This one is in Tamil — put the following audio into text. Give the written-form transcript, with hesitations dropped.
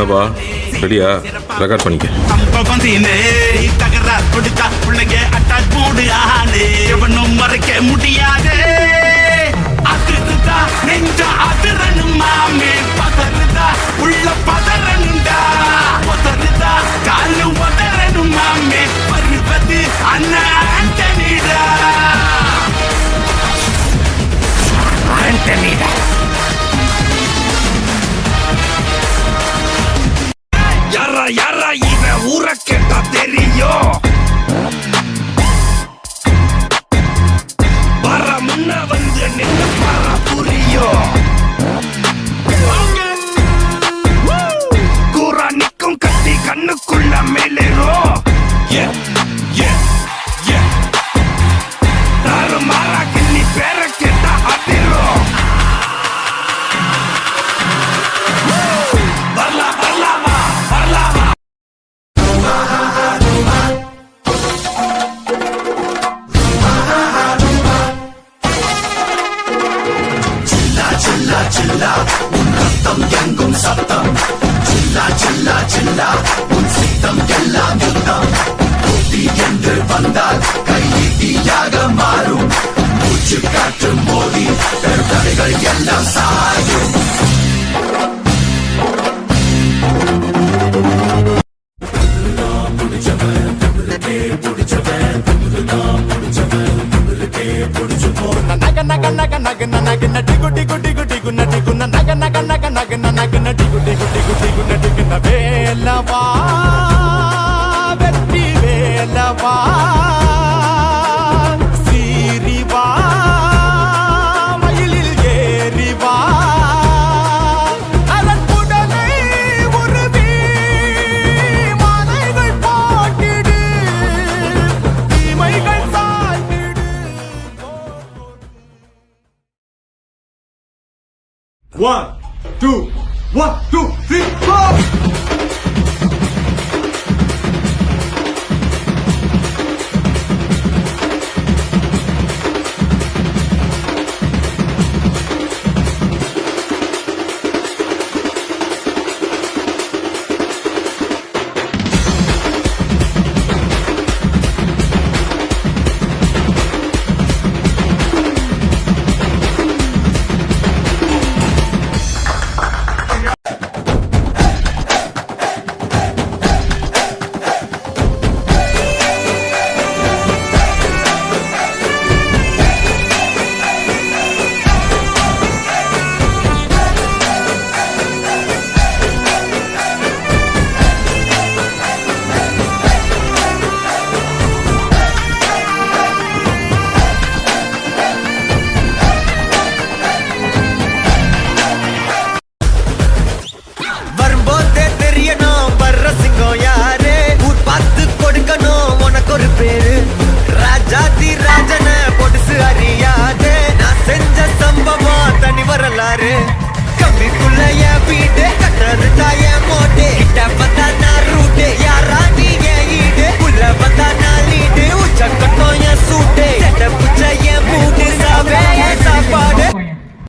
என்னப்பா ரெடியா? ரெக்கார்ட் பண்ணிக்க. எவனும் மறைக்க முடியாது. உள்ள பதறனுண்டா பதறுதா காலு பதறனும் மாமே வருவது அண்ணா ஆண்டனிடா ஆண்டனிடா. யாரா யாரா இவன் ஊரை கேட்டா தெரியும். வர முன்ன வந்து நின்று பாரா புரியும். கூரா நிக்கும் கத்தி கண்ணுக்குள்ள மேலேறும். தாறு மாறா கிள்ளி பேர கேட்டா அதிரும். வரலாமா வரலாமா. சில்லா சில்லா சில்லா உன் ரத்தம் எங்கும் சத்தம். சில்லா சில்லா சில்லா உன் சித்தம் எல்லாம் யுத்தம். போட்டி என்று வந்தால் கையீட்டியாக மாறும். மூச்சு காற்று மோதி பெருந்தடைகள் எல்லாம் சாயும். வேலவா வெற்றி வேலவா சீரிவா மயிலில் ஏறிவா அதன் உடலை உருவி மாலைகள் போட்டிடு தீமைகள் சாய்ந்திடு. 1, 2, 1, 2, 3, 4. கம்பிக்குள்ள என் வீட்டு கட்டறுதா என் மோட்டே